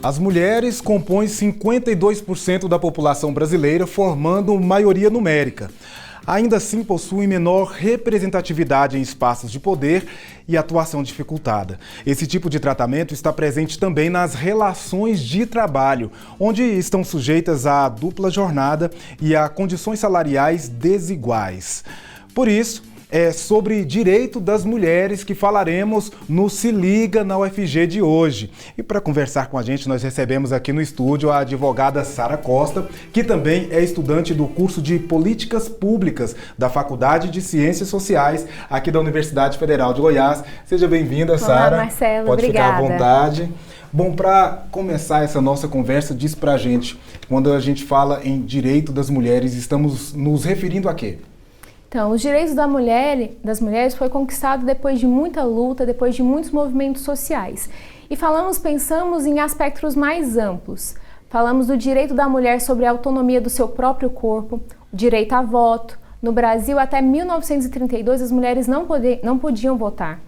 As mulheres compõem 52% da população brasileira, formando maioria numérica. Ainda assim, possuem menor representatividade em espaços de poder e atuação dificultada. Esse tipo de tratamento está presente também nas relações de trabalho, onde estão sujeitas à dupla jornada e a condições salariais desiguais. Por isso, é sobre direito das mulheres que falaremos no Se Liga na UFG de hoje. E para conversar com a gente, nós recebemos aqui no estúdio a advogada Sara Costa, que também é estudante do curso de Políticas Públicas da Faculdade de Ciências Sociais aqui da Universidade Federal de Goiás. Seja bem-vinda, Sara. Olá, Marcelo. Pode Obrigada. ficar à vontade. Bom, para começar essa nossa conversa, diz pra gente, quando a gente fala em direito das mulheres, estamos nos referindo a quê? Então, os direitos das mulheres foi conquistado depois de muita luta, depois de muitos movimentos sociais. E pensamos em aspectos mais amplos. Falamos do direito da mulher sobre a autonomia do seu próprio corpo, o direito a voto. No Brasil, até 1932, as mulheres não podiam votar.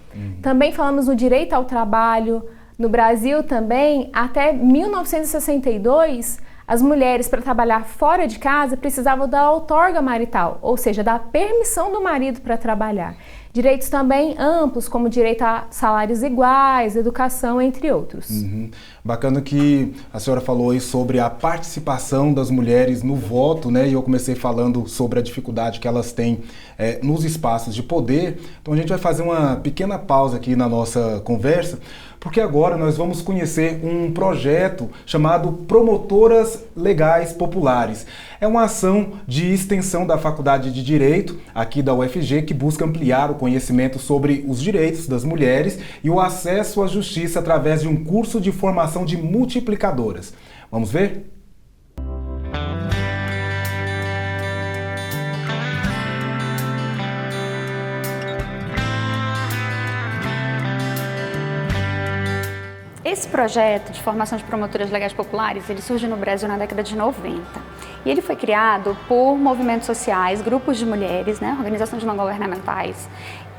Também falamos do direito ao trabalho. No Brasil também, até 1962, as mulheres, para trabalhar fora de casa, precisavam da outorga marital, ou seja, da permissão do marido para trabalhar. Direitos também amplos, como direito a salários iguais, educação, entre outros. Bacana que a senhora falou aí sobre a participação das mulheres no voto, né? E eu comecei falando sobre a dificuldade que elas têm nos espaços de poder. Então a gente vai fazer uma pequena pausa aqui na nossa conversa, porque agora nós vamos conhecer um projeto chamado Promotoras Legais Populares. É uma ação de extensão da Faculdade de Direito, aqui da UFG, que busca ampliar o conhecimento sobre os direitos das mulheres e o acesso à justiça através de um curso de formação de multiplicadoras. Vamos ver? Esse projeto de formação de promotoras legais populares, ele surge no Brasil na década de 90. E ele foi criado por movimentos sociais, grupos de mulheres, organizações não governamentais,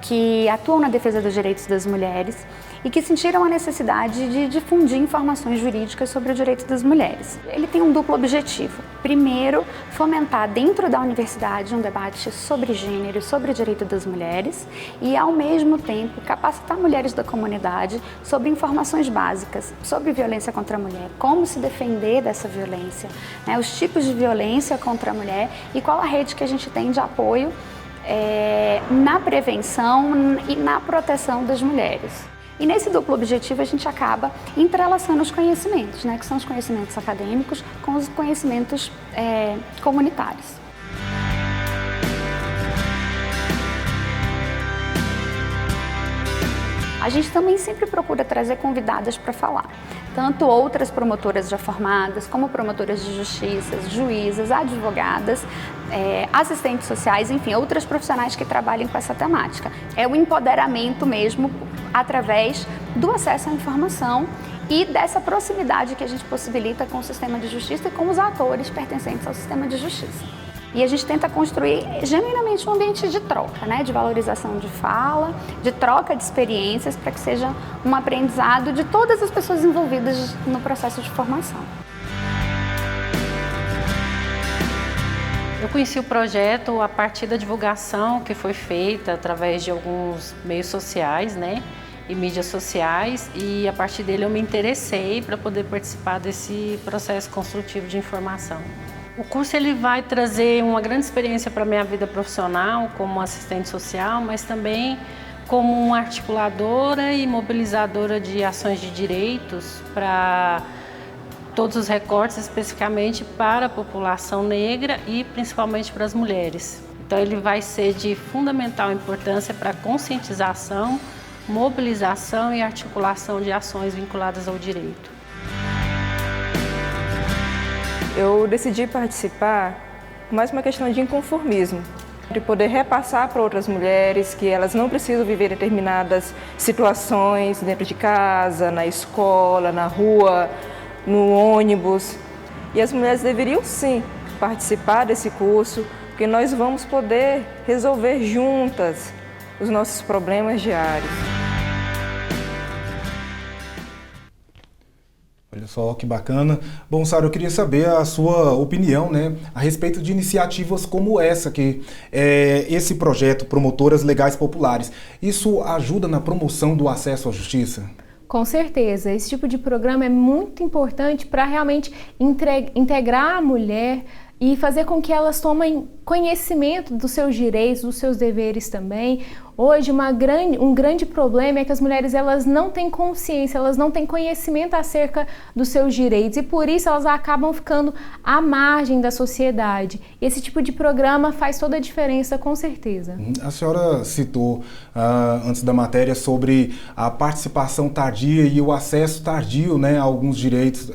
que atuam na defesa dos direitos das mulheres e que sentiram a necessidade de difundir informações jurídicas sobre o direito das mulheres. Ele tem um duplo objetivo. Primeiro, fomentar dentro da universidade um debate sobre gênero, sobre o direito das mulheres e, ao mesmo tempo, capacitar mulheres da comunidade sobre informações básicas sobre violência contra a mulher, como se defender dessa violência, os tipos de violência contra a mulher e qual a rede que a gente tem de apoio na prevenção e na proteção das mulheres. E nesse duplo objetivo a gente acaba entrelaçando os conhecimentos, que são os conhecimentos acadêmicos com os conhecimentos comunitários. A gente também sempre procura trazer convidadas para falar, tanto outras promotoras já formadas, como promotoras de justiça, juízas, advogadas, assistentes sociais, enfim, outras profissionais que trabalhem com essa temática. É o empoderamento mesmo através do acesso à informação e dessa proximidade que a gente possibilita com o sistema de justiça e com os atores pertencentes ao sistema de justiça. E a gente tenta construir genuinamente um ambiente de troca, de valorização de fala, de troca de experiências, para que seja um aprendizado de todas as pessoas envolvidas no processo de formação. Eu conheci o projeto a partir da divulgação que foi feita através de alguns meios sociais, e mídias sociais, e a partir dele eu me interessei para poder participar desse processo construtivo de informação. O curso ele vai trazer uma grande experiência para a minha vida profissional como assistente social, mas também como uma articuladora e mobilizadora de ações de direitos para todos os recortes, especificamente para a população negra e principalmente para as mulheres. Então ele vai ser de fundamental importância para a conscientização, mobilização e articulação de ações vinculadas ao direito. Eu decidi participar com mais uma questão de inconformismo, de poder repassar para outras mulheres que elas não precisam viver determinadas situações dentro de casa, na escola, na rua, no ônibus. E as mulheres deveriam sim participar desse curso, porque nós vamos poder resolver juntas os nossos problemas diários. Só que bacana. Bom, Sara, eu queria saber a sua opinião, né, a respeito de iniciativas como essa, que é esse projeto Promotoras Legais Populares. Isso ajuda na promoção do acesso à justiça? Com certeza, esse tipo de programa é muito importante para realmente integrar a mulher e fazer com que elas tomem conhecimento dos seus direitos, dos seus deveres também. Hoje, um grande problema é que as mulheres elas não têm consciência, elas não têm conhecimento acerca dos seus direitos e por isso elas acabam ficando à margem da sociedade. E esse tipo de programa faz toda a diferença, com certeza. A senhora citou antes da matéria sobre a participação tardia e o acesso tardio, né, a alguns direitos.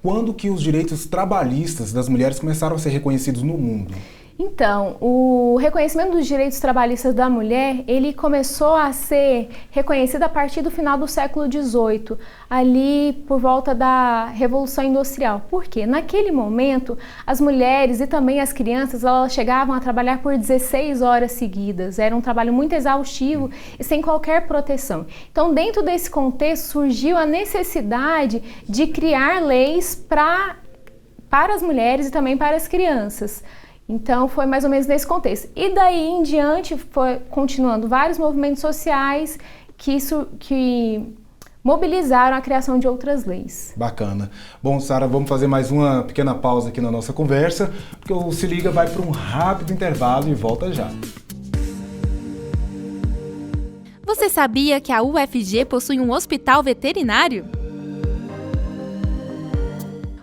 Quando que os direitos trabalhistas das mulheres começaram a ser reconhecidos no mundo? Então, o reconhecimento dos direitos trabalhistas da mulher, ele começou a ser reconhecido a partir do final do século XVIII, ali por volta da Revolução Industrial. Por quê? Naquele momento, as mulheres e também as crianças, elas chegavam a trabalhar por 16 horas seguidas. Era um trabalho muito exaustivo e sem qualquer proteção. Então, dentro desse contexto, surgiu a necessidade de criar leis para as mulheres e também para as crianças. Então, foi mais ou menos nesse contexto. E daí em diante, foi continuando vários movimentos sociais que mobilizaram a criação de outras leis. Bacana. Bom, Sara, vamos fazer mais uma pequena pausa aqui na nossa conversa, porque o Se Liga vai para um rápido intervalo e volta já. Você sabia que a UFG possui um hospital veterinário?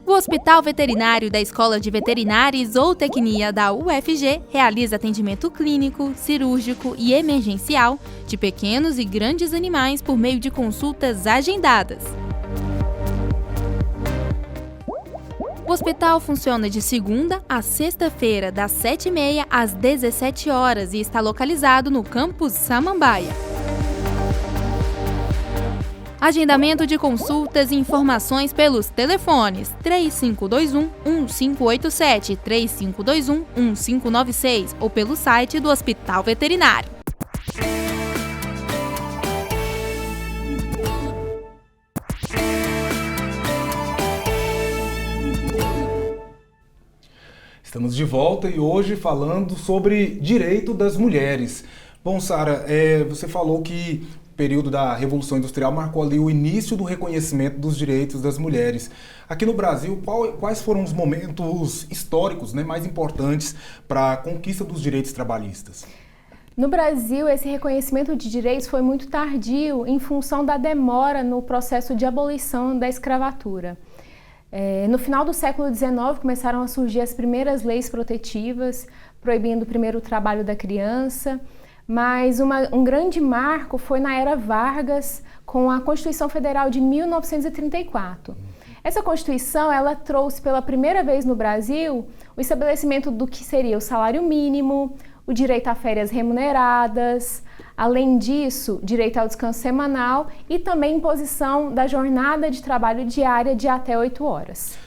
O Hospital Veterinário da Escola de Veterinária e Zootecnia da UFG realiza atendimento clínico, cirúrgico e emergencial de pequenos e grandes animais por meio de consultas agendadas. O hospital funciona de segunda a sexta-feira, das 7h30 às 17 horas e está localizado no campus Samambaia. Agendamento de consultas e informações pelos telefones 3521-1587, 3521-1596 ou pelo site do Hospital Veterinário. Estamos de volta e hoje falando sobre direito das mulheres. Bom, Sara, você falou que o período da Revolução Industrial marcou ali o início do reconhecimento dos direitos das mulheres. Aqui no Brasil, quais foram os momentos históricos, né, mais importantes para a conquista dos direitos trabalhistas? No Brasil, esse reconhecimento de direitos foi muito tardio em função da demora no processo de abolição da escravatura. No final do século XIX, começaram a surgir as primeiras leis protetivas, proibindo primeiro o trabalho da criança. Mas um grande marco foi na era Vargas, com a Constituição Federal de 1934. Essa Constituição, ela trouxe pela primeira vez no Brasil o estabelecimento do que seria o salário mínimo, o direito a férias remuneradas, além disso, direito ao descanso semanal e também imposição da jornada de trabalho diária de até 8 horas.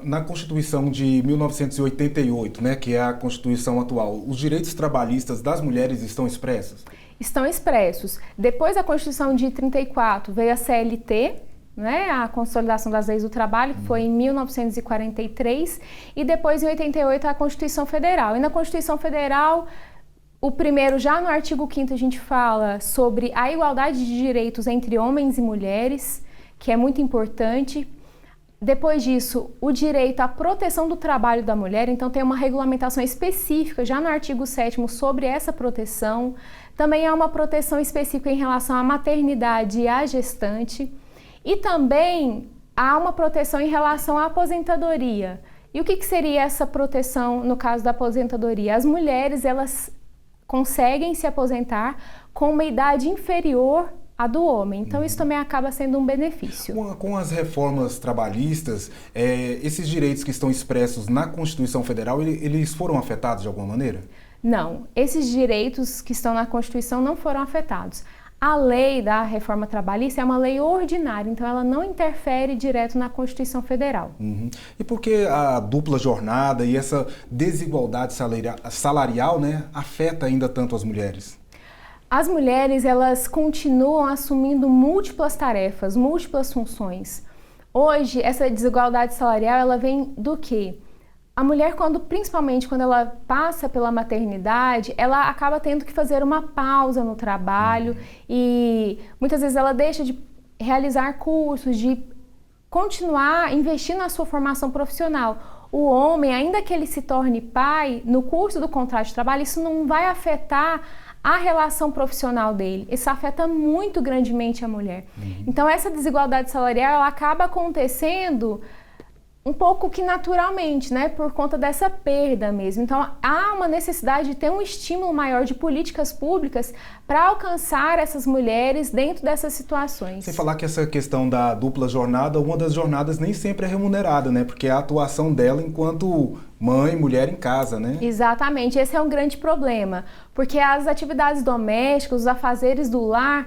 Na Constituição de 1988, né, que é a Constituição atual, os direitos trabalhistas das mulheres estão expressos? Estão expressos. Depois da Constituição de 34 veio a CLT, né, a Consolidação das Leis do Trabalho, que foi em 1943, e depois em 88 a Constituição Federal. E na Constituição Federal, o primeiro, já no artigo 5º, a gente fala sobre a igualdade de direitos entre homens e mulheres, que é muito importante. Depois disso, o direito à proteção do trabalho da mulher, então tem uma regulamentação específica já no artigo 7º sobre essa proteção. Também há uma proteção específica em relação à maternidade e à gestante. E também há uma proteção em relação à aposentadoria. E o que seria essa proteção no caso da aposentadoria? As mulheres, elas conseguem se aposentar com uma idade inferior a do homem. Então, isso também acaba sendo um benefício. Com as reformas trabalhistas, esses direitos que estão expressos na Constituição Federal, eles foram afetados de alguma maneira? Não, esses direitos que estão na Constituição não foram afetados. A lei da reforma trabalhista é uma lei ordinária, então ela não interfere direto na Constituição Federal. E por que a dupla jornada e essa desigualdade salarial, né, afeta ainda tanto as mulheres? As mulheres, elas continuam assumindo múltiplas tarefas, múltiplas funções. Hoje, essa desigualdade salarial, ela vem do quê? A mulher, principalmente quando ela passa pela maternidade, ela acaba tendo que fazer uma pausa no trabalho e muitas vezes ela deixa de realizar cursos, de continuar investindo na sua formação profissional. O homem, ainda que ele se torne pai, no curso do contrato de trabalho, isso não vai afetar a relação profissional dele. Isso afeta muito grandemente a mulher. Então, essa desigualdade salarial, ela acaba acontecendo um pouco que naturalmente, né, por conta dessa perda mesmo. Então, há uma necessidade de ter um estímulo maior de políticas públicas para alcançar essas mulheres dentro dessas situações. Sem falar que essa questão da dupla jornada, uma das jornadas nem sempre é remunerada, né, porque é a atuação dela enquanto mãe, mulher em casa, né? Exatamente, esse é um grande problema, porque as atividades domésticas, os afazeres do lar,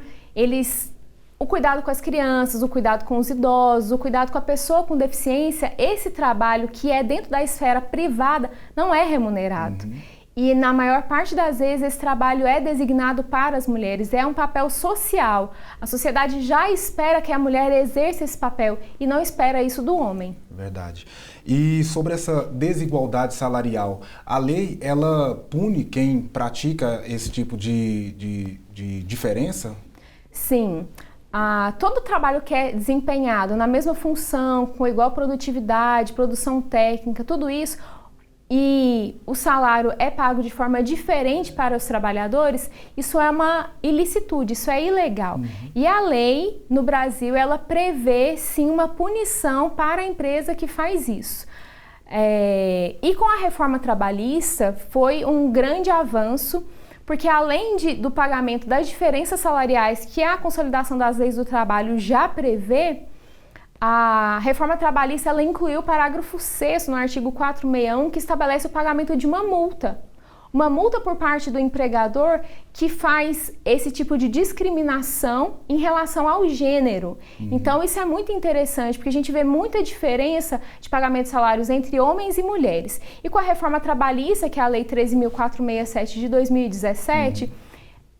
o cuidado com as crianças, o cuidado com os idosos, o cuidado com a pessoa com deficiência, esse trabalho que é dentro da esfera privada não é remunerado. E na maior parte das vezes esse trabalho é designado para as mulheres, é um papel social. A sociedade já espera que a mulher exerça esse papel e não espera isso do homem. Verdade. E sobre essa desigualdade salarial, a lei, ela pune quem pratica esse tipo de diferença? Sim. Todo trabalho que é desempenhado na mesma função, com igual produtividade, produção técnica, tudo isso, e o salário é pago de forma diferente para os trabalhadores, isso é uma ilicitude, isso é ilegal. E a lei, no Brasil, ela prevê, sim, uma punição para a empresa que faz isso. E com a reforma trabalhista, foi um grande avanço, porque além do pagamento das diferenças salariais que a consolidação das leis do trabalho já prevê, a reforma trabalhista ela incluiu o parágrafo 6º no artigo 461, que estabelece o pagamento de uma multa. Uma multa por parte do empregador que faz esse tipo de discriminação em relação ao gênero. Então isso é muito interessante, porque a gente vê muita diferença de pagamento de salários entre homens e mulheres. E com a reforma trabalhista, que é a Lei 13.467 de 2017,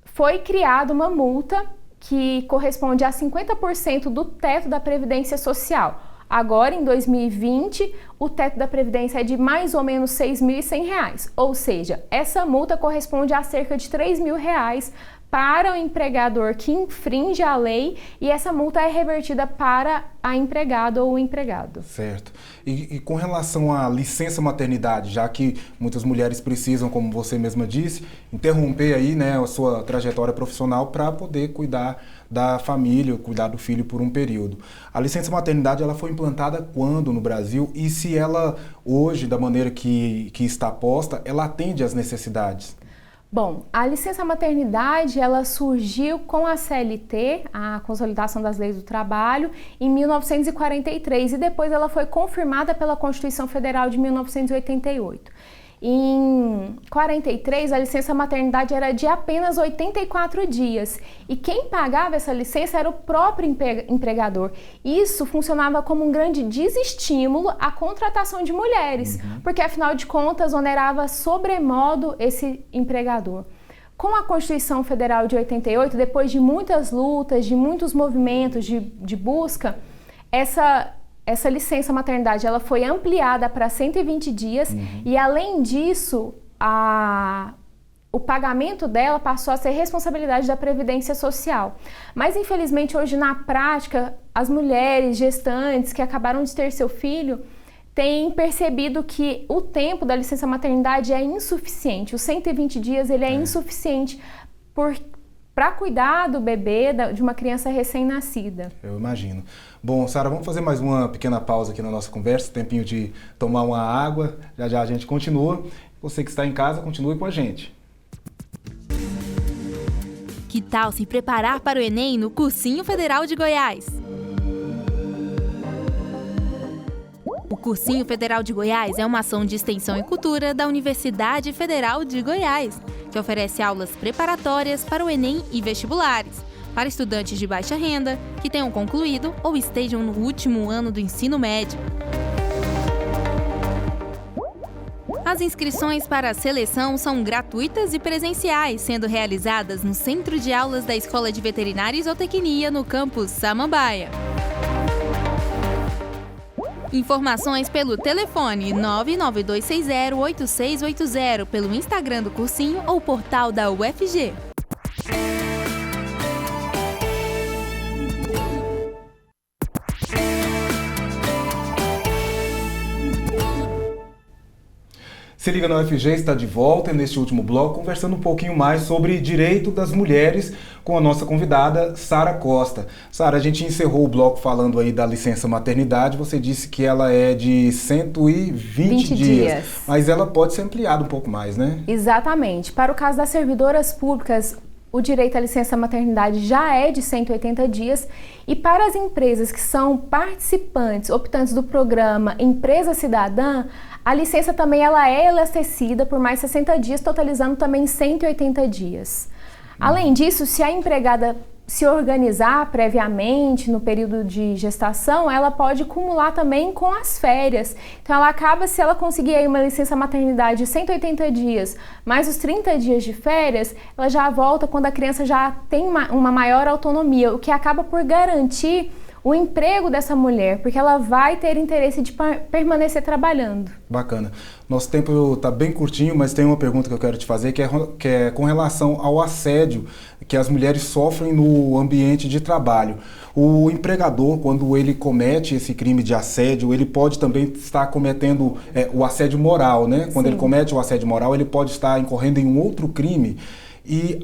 foi criada uma multa que corresponde a 50% do teto da Previdência Social. Agora, em 2020, o teto da Previdência é de mais ou menos R$ 6.100, ou seja, essa multa corresponde a cerca de R$ 3.000 para o empregador que infringe a lei e essa multa é revertida para a empregada ou o empregado. Certo. E com relação à licença maternidade, já que muitas mulheres precisam, como você mesma disse, interromper aí, né, a sua trajetória profissional para poder cuidar da família, cuidar do filho por um período. A licença maternidade ela foi implantada quando no Brasil e se ela hoje, da maneira que está posta, ela atende às necessidades? Bom, a licença maternidade ela surgiu com a CLT, a Consolidação das Leis do Trabalho, em 1943 e depois ela foi confirmada pela Constituição Federal de 1988. Em 43, a licença maternidade era de apenas 84 dias e quem pagava essa licença era o próprio empregador. Isso funcionava como um grande desestímulo à contratação de mulheres, porque afinal de contas onerava sobremodo esse empregador. Com a Constituição Federal de 88, depois de muitas lutas, de muitos movimentos de busca, essa licença maternidade ela foi ampliada para 120 dias e, além disso, o pagamento dela passou a ser responsabilidade da Previdência Social. Mas, infelizmente, hoje, na prática, as mulheres gestantes que acabaram de ter seu filho têm percebido que o tempo da licença maternidade é insuficiente. Os 120 dias ele é insuficiente para cuidar do bebê, de uma criança recém-nascida. Eu imagino. Bom, Sara, vamos fazer mais uma pequena pausa aqui na nossa conversa, tempinho de tomar uma água, já já a gente continua. Você que está em casa, continue com a gente. Que tal se preparar para o Enem no Cursinho Federal de Goiás? O Cursinho Federal de Goiás é uma ação de extensão e cultura da Universidade Federal de Goiás, que oferece aulas preparatórias para o Enem e vestibulares, para estudantes de baixa renda, que tenham concluído ou estejam no último ano do ensino médio. As inscrições para a seleção são gratuitas e presenciais, sendo realizadas no Centro de Aulas da Escola de Veterinária e Zootecnia, no campus Samambaia. Informações pelo telefone 992608680, pelo Instagram do cursinho ou portal da UFG. Se Liga na UFG está de volta neste último bloco, conversando um pouquinho mais sobre direito das mulheres com a nossa convidada, Sara Costa. Sara, a gente encerrou o bloco falando aí da licença maternidade, você disse que ela é de 120 dias, mas ela pode ser ampliada um pouco mais, né? Exatamente. Para o caso das servidoras públicas, o direito à licença maternidade já é de 180 dias e para as empresas que são participantes, optantes do programa Empresa Cidadã, a licença também ela é elastecida por mais 60 dias, totalizando também 180 dias. Além disso, se a empregada se organizar previamente no período de gestação, ela pode acumular também com as férias. Então ela acaba, se ela conseguir aí uma licença maternidade de 180 dias, mais os 30 dias de férias, ela já volta quando a criança já tem uma maior autonomia, o que acaba por garantir o emprego dessa mulher, porque ela vai ter interesse de permanecer trabalhando. Bacana. Nosso tempo está bem curtinho, mas tem uma pergunta que eu quero te fazer, que é com relação ao assédio que as mulheres sofrem no ambiente de trabalho. O empregador, quando ele comete esse crime de assédio, ele pode também estar cometendo o assédio moral, né? Quando ele comete o assédio moral, ele pode estar incorrendo em um outro crime. E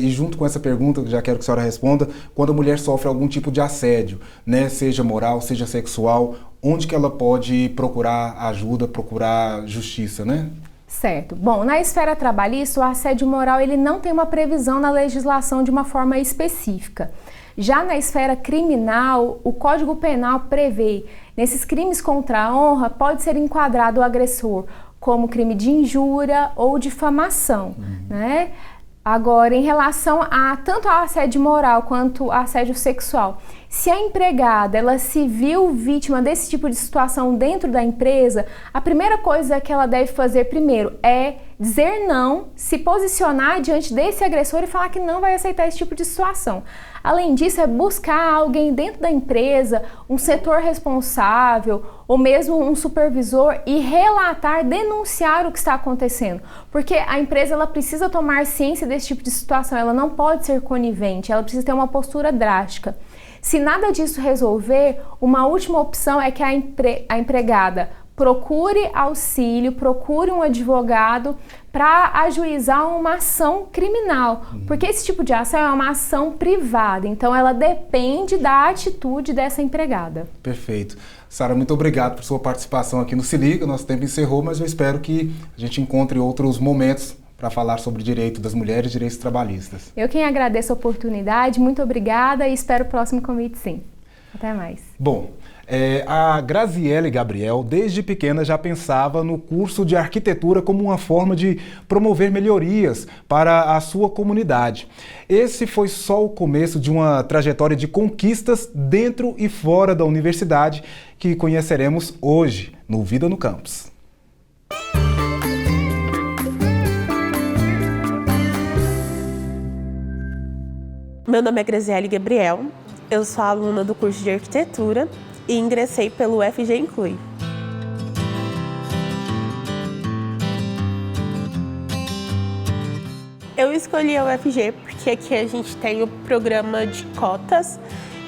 junto com essa pergunta, já quero que a senhora responda, quando a mulher sofre algum tipo de assédio, né, seja moral, seja sexual, onde que ela pode procurar ajuda, procurar justiça, né? Certo. Bom, na esfera trabalhista, o assédio moral ele não tem uma previsão na legislação de uma forma específica. Já na esfera criminal, o Código Penal prevê, nesses crimes contra a honra, pode ser enquadrado o agressor como crime de injúria ou difamação, né? Agora, em relação a tanto ao assédio moral quanto ao assédio sexual, se a empregada ela se viu vítima desse tipo de situação dentro da empresa, a primeira coisa que ela deve fazer primeiro é dizer não, se posicionar diante desse agressor e falar que não vai aceitar esse tipo de situação. Além disso, é buscar alguém dentro da empresa, um setor responsável ou mesmo um supervisor e relatar, denunciar o que está acontecendo. Porque a empresa ela precisa tomar ciência desse tipo de situação, ela não pode ser conivente, ela precisa ter uma postura drástica. Se nada disso resolver, uma última opção é que a empregada procure auxílio, procure um advogado para ajuizar uma ação criminal, porque esse tipo de ação é uma ação privada, então ela depende da atitude dessa empregada. Perfeito. Sara, muito obrigado por sua participação aqui no Se Liga, nosso tempo encerrou, mas eu espero que a gente encontre outros momentos para falar sobre direito das mulheres e direitos trabalhistas. Eu quem agradeço a oportunidade, muito obrigada e espero o próximo convite sim. Até mais. Bom, a Graziele Gabriel, desde pequena, já pensava no curso de arquitetura como uma forma de promover melhorias para a sua comunidade. Esse foi só o começo de uma trajetória de conquistas dentro e fora da universidade que conheceremos hoje no Vida no Campus. Meu nome é Graziele Gabriel, eu sou aluna do curso de arquitetura e ingressei pelo UFG Inclui. Eu escolhi a UFG porque aqui a gente tem o programa de cotas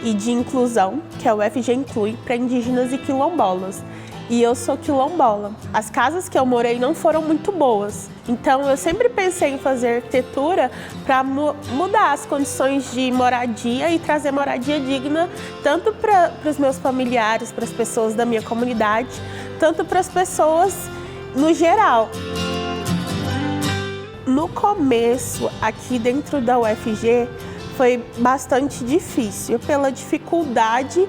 e de inclusão, que é o UFG Inclui, para indígenas e quilombolas. E eu sou quilombola. As casas que eu morei não foram muito boas. Então eu sempre pensei em fazer arquitetura para mudar as condições de moradia e trazer moradia digna tanto para os meus familiares, para as pessoas da minha comunidade, tanto para as pessoas no geral. No começo, aqui dentro da UFG, foi bastante difícil pela dificuldade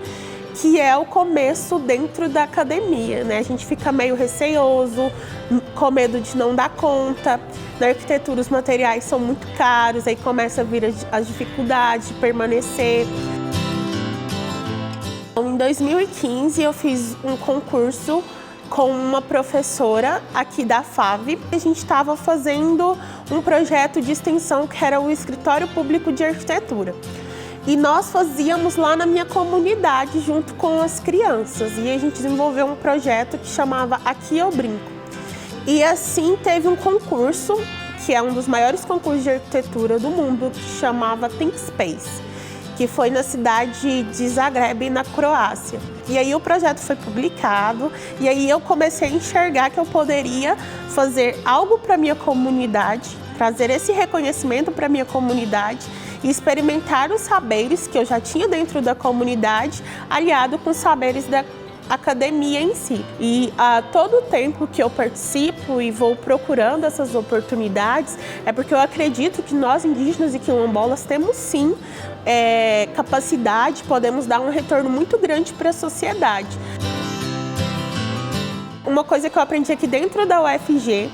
que é o começo dentro da academia, né? A gente fica meio receoso, com medo de não dar conta. Na arquitetura os materiais são muito caros, aí começa a vir as dificuldades de permanecer. Em 2015 eu fiz um concurso com uma professora aqui da FAV. A gente estava fazendo um projeto de extensão que era o Escritório Público de Arquitetura. E nós fazíamos lá na minha comunidade junto com as crianças. E a gente desenvolveu um projeto que chamava Aqui Eu Brinco. E assim teve um concurso, que é um dos maiores concursos de arquitetura do mundo, que chamava Think Space, que foi na cidade de Zagreb, na Croácia. E aí o projeto foi publicado, e aí eu comecei a enxergar que eu poderia fazer algo para a minha comunidade, trazer esse reconhecimento para a minha comunidade e experimentar os saberes que eu já tinha dentro da comunidade, aliado com os saberes da academia em si. E a todo o tempo que eu participo e vou procurando essas oportunidades, é porque eu acredito que nós indígenas e quilombolas temos sim capacidade, podemos dar um retorno muito grande para a sociedade. Uma coisa que eu aprendi aqui dentro da UFG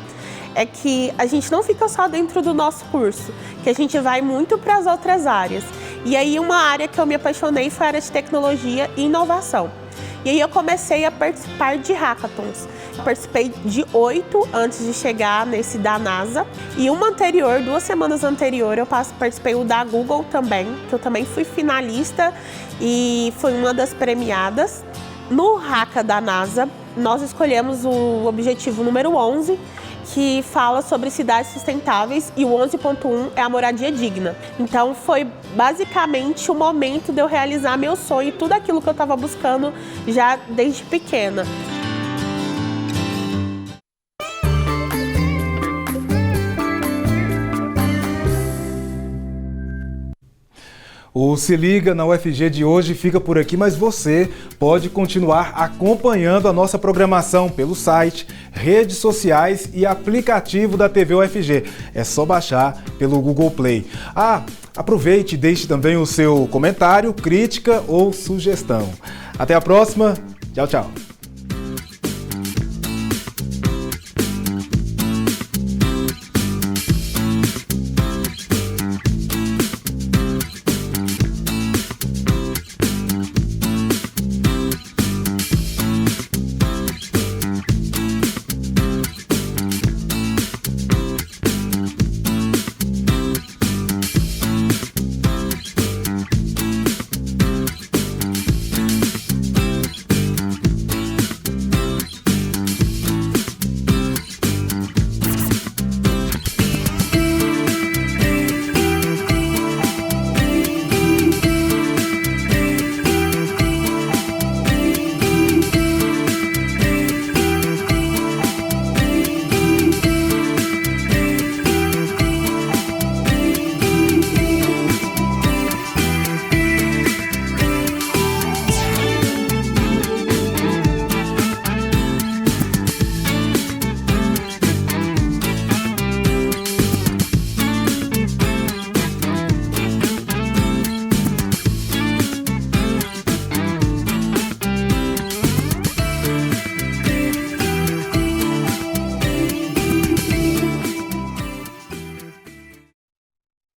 é que a gente não fica só dentro do nosso curso, que a gente vai muito para as outras áreas. E aí uma área que eu me apaixonei foi a área de tecnologia e inovação. E aí eu comecei a participar de hackathons. Eu participei de 8 antes de chegar nesse da NASA. E uma anterior, 2 semanas anterior, eu participei o da Google também, que eu também fui finalista e fui uma das premiadas. No Hacka da NASA, nós escolhemos o objetivo número 11, que fala sobre cidades sustentáveis, e o 11.1 é a moradia digna. Então foi basicamente o momento de eu realizar meu sonho e tudo aquilo que eu estava buscando já desde pequena. O Se Liga na UFG de hoje fica por aqui, mas você pode continuar acompanhando a nossa programação pelo site, redes sociais e aplicativo da TV UFG. É só baixar pelo Google Play. Aproveite e deixe também o seu comentário, crítica ou sugestão. Até a próxima. Tchau, tchau.